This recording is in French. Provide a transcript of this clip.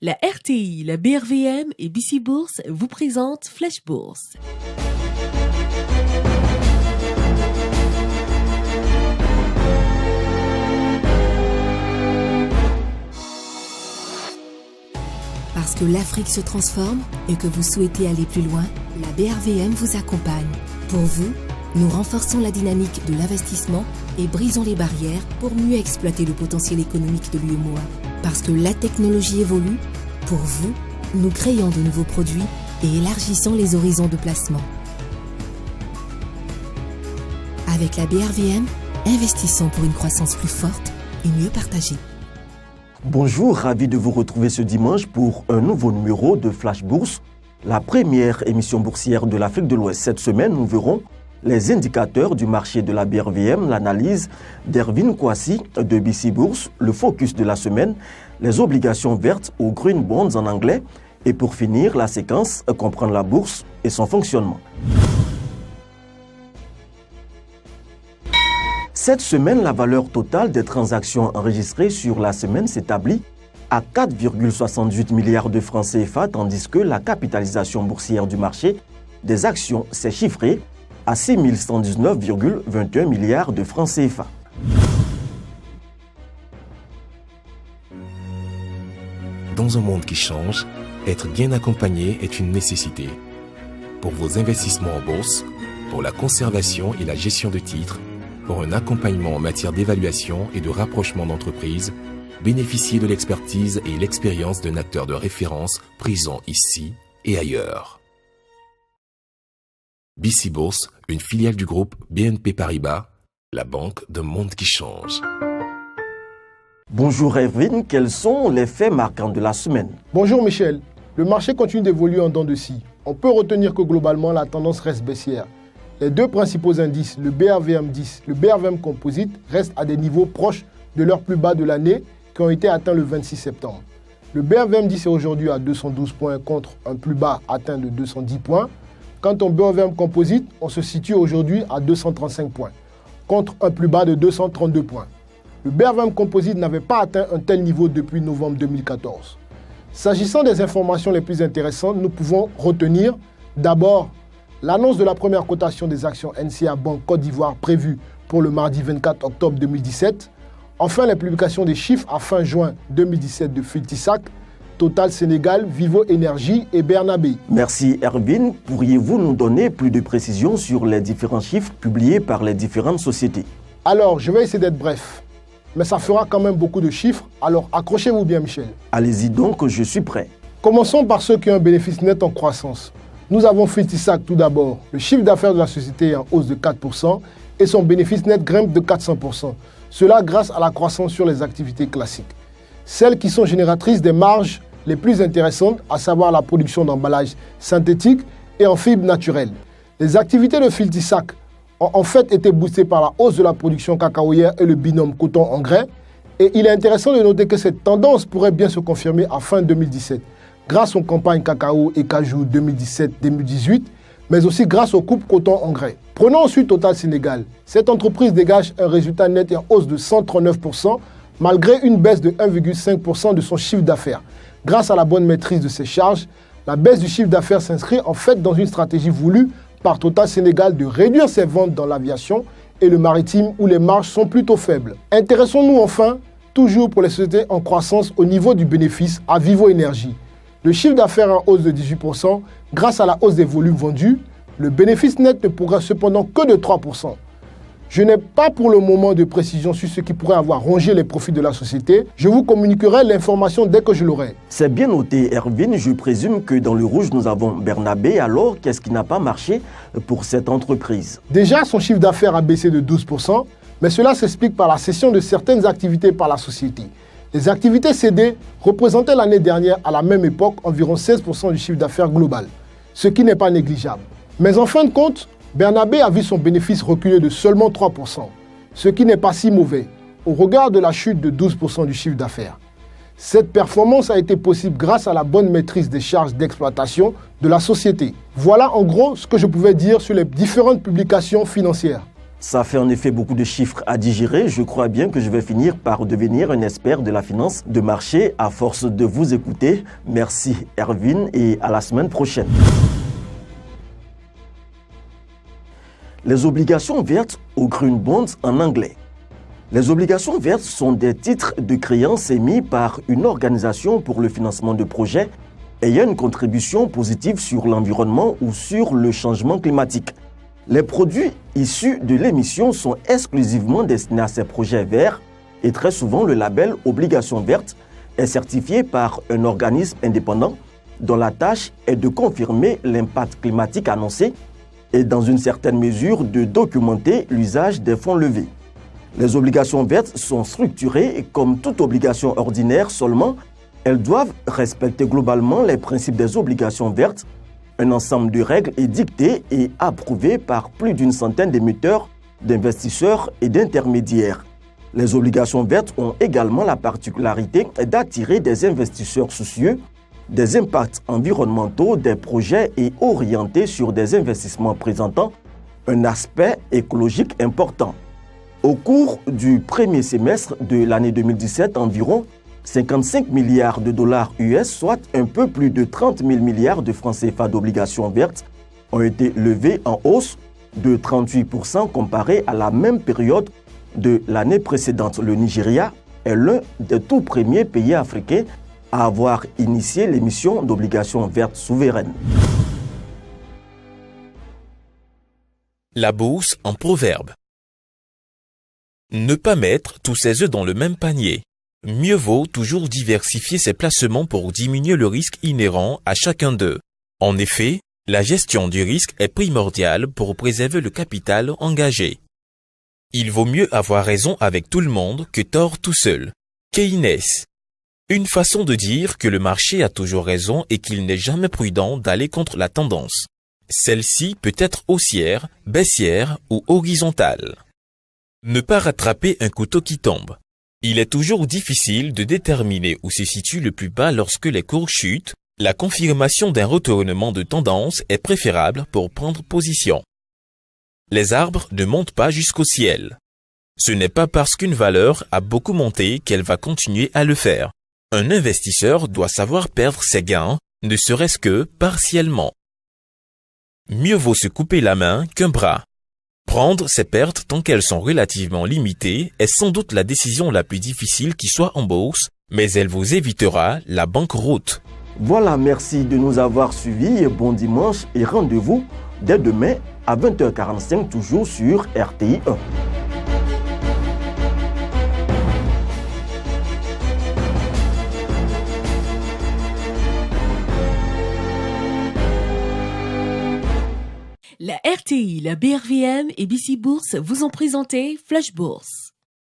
La RTI, la BRVM et BC Bourse vous présentent Flash Bourse. Parce que l'Afrique se transforme et que vous souhaitez aller plus loin, la BRVM vous accompagne. Pour vous, nous renforçons la dynamique de l'investissement et brisons les barrières pour mieux exploiter le potentiel économique de l'UEMOA. Parce que la technologie évolue, pour vous, nous créons de nouveaux produits et élargissons les horizons de placement. Avec la BRVM, investissons pour une croissance plus forte et mieux partagée. Bonjour, ravi de vous retrouver ce dimanche pour un nouveau numéro de Flash Bourse, la première émission boursière de l'Afrique de l'Ouest. Cette semaine, nous verrons les indicateurs du marché de la BRVM, l'analyse d'Ervin Kouassi de BC Bourse, le focus de la semaine, les obligations vertes ou green bonds en anglais, et pour finir, la séquence comprendre la bourse et son fonctionnement. Cette semaine, la valeur totale des transactions enregistrées sur la semaine s'établit à 4,68 milliards de francs CFA, tandis que la capitalisation boursière du marché des actions s'est chiffrée à 6 119,21 milliards de francs CFA. Dans un monde qui change, être bien accompagné est une nécessité. Pour vos investissements en bourse, pour la conservation et la gestion de titres, pour un accompagnement en matière d'évaluation et de rapprochement d'entreprises, bénéficiez de l'expertise et l'expérience d'un acteur de référence présent ici et ailleurs. BC Bourse, une filiale du groupe BNP Paribas, la banque d'un monde qui change. Bonjour Erwin, quels sont les faits marquants de la semaine? Bonjour Michel, le marché continue d'évoluer en dents de scie. On peut retenir que globalement la tendance reste baissière. Les deux principaux indices, le BRVM10, le BRVM Composite, restent à des niveaux proches de leurs plus bas de l'année qui ont été atteints le 26 septembre. Le BRVM10 est aujourd'hui à 212 points contre un plus bas atteint de 210 points. Quant au BRVM Composite, on se situe aujourd'hui à 235 points, contre un plus bas de 232 points. Le BRVM Composite n'avait pas atteint un tel niveau depuis novembre 2014. S'agissant des informations les plus intéressantes, nous pouvons retenir d'abord l'annonce de la première cotation des actions NCA Banque Côte d'Ivoire prévue pour le mardi 24 octobre 2017. Enfin, la publication des chiffres à fin juin 2017 de Filtisac, Total Sénégal, Vivo Énergie et Bernabé. Merci Erwin. Pourriez-vous nous donner plus de précisions sur les différents chiffres publiés par les différentes sociétés? Alors, je vais essayer d'être bref, mais ça fera quand même beaucoup de chiffres, alors accrochez-vous bien Michel. Allez-y donc, je suis prêt. Commençons par ceux qui ont un bénéfice net en croissance. Nous avons Filtisac tout d'abord. Le chiffre d'affaires de la société est en hausse de 4% et son bénéfice net grimpe de 400%. Cela grâce à la croissance sur les activités classiques. Celles qui sont génératrices des marges les plus intéressantes, à savoir la production d'emballages synthétiques et en fibres naturelles. Les activités de Filtisac ont en fait été boostées par la hausse de la production cacaoyère et le binôme coton-engrais. Et il est intéressant de noter que cette tendance pourrait bien se confirmer à fin 2017, grâce aux campagnes cacao et cajou 2017-2018, mais aussi grâce aux coupes coton-engrais. Prenons ensuite Total Sénégal. Cette entreprise dégage un résultat net en hausse de 139%, malgré une baisse de 1,5% de son chiffre d'affaires. Grâce à la bonne maîtrise de ses charges, la baisse du chiffre d'affaires s'inscrit en fait dans une stratégie voulue par Total Sénégal de réduire ses ventes dans l'aviation et le maritime où les marges sont plutôt faibles. Intéressons-nous enfin, toujours pour les sociétés en croissance au niveau du bénéfice, à Vivo Énergie. Le chiffre d'affaires est en hausse de 18% grâce à la hausse des volumes vendus. Le bénéfice net ne progresse cependant que de 3%. Je n'ai pas pour le moment de précision sur ce qui pourrait avoir rongé les profits de la société. Je vous communiquerai l'information dès que je l'aurai. C'est bien noté, Erwin. Je présume que dans le rouge, nous avons Bernabé. Alors, qu'est-ce qui n'a pas marché pour cette entreprise? Déjà, son chiffre d'affaires a baissé de 12%, mais cela s'explique par la cession de certaines activités par la société. Les activités cédées représentaient l'année dernière, à la même époque, environ 16% du chiffre d'affaires global, ce qui n'est pas négligeable. Mais en fin de compte, Bernabé a vu son bénéfice reculer de seulement 3%, ce qui n'est pas si mauvais, au regard de la chute de 12% du chiffre d'affaires. Cette performance a été possible grâce à la bonne maîtrise des charges d'exploitation de la société. Voilà en gros ce que je pouvais dire sur les différentes publications financières. Ça fait en effet beaucoup de chiffres à digérer. Je crois bien que je vais finir par devenir un expert de la finance de marché à force de vous écouter. Merci Erwin et à la semaine prochaine. Les obligations vertes ou Green Bonds en anglais. Les obligations vertes sont des titres de créance émis par une organisation pour le financement de projets ayant une contribution positive sur l'environnement ou sur le changement climatique. Les produits issus de l'émission sont exclusivement destinés à ces projets verts et très souvent le label Obligation verte est certifié par un organisme indépendant dont la tâche est de confirmer l'impact climatique annoncé et dans une certaine mesure de documenter l'usage des fonds levés. Les obligations vertes sont structurées comme toute obligation ordinaire, seulement elles doivent respecter globalement les principes des obligations vertes. Un ensemble de règles est dicté et approuvé par plus d'une centaine d'émetteurs, d'investisseurs et d'intermédiaires. Les obligations vertes ont également la particularité d'attirer des investisseurs soucieux des impacts environnementaux des projets et orientés sur des investissements présentant un aspect écologique important. Au cours du premier semestre de l'année 2017, environ 55 milliards de dollars US, soit un peu plus de 30 000 milliards de francs CFA d'obligations vertes, ont été levés en hausse de 38% comparé à la même période de l'année précédente. Le Nigeria est l'un des tout premiers pays africains à avoir initié l'émission d'obligations vertes souveraines. La bourse en proverbe. Ne pas mettre tous ses œufs dans le même panier. Mieux vaut toujours diversifier ses placements pour diminuer le risque inhérent à chacun d'eux. En effet, la gestion du risque est primordiale pour préserver le capital engagé. Il vaut mieux avoir raison avec tout le monde que tort tout seul. Keynes. Une façon de dire que le marché a toujours raison et qu'il n'est jamais prudent d'aller contre la tendance. Celle-ci peut être haussière, baissière ou horizontale. Ne pas rattraper un couteau qui tombe. Il est toujours difficile de déterminer où se situe le plus bas lorsque les cours chutent. La confirmation d'un retournement de tendance est préférable pour prendre position. Les arbres ne montent pas jusqu'au ciel. Ce n'est pas parce qu'une valeur a beaucoup monté qu'elle va continuer à le faire. Un investisseur doit savoir perdre ses gains, ne serait-ce que partiellement. Mieux vaut se couper la main qu'un bras. Prendre ses pertes tant qu'elles sont relativement limitées est sans doute la décision la plus difficile qui soit en bourse, mais elle vous évitera la banqueroute. Voilà, merci de nous avoir suivis et bon dimanche et rendez-vous dès demain à 20h45 toujours sur RTI 1. La RTI, la BRVM et BC Bourse vous ont présenté Flash Bourse.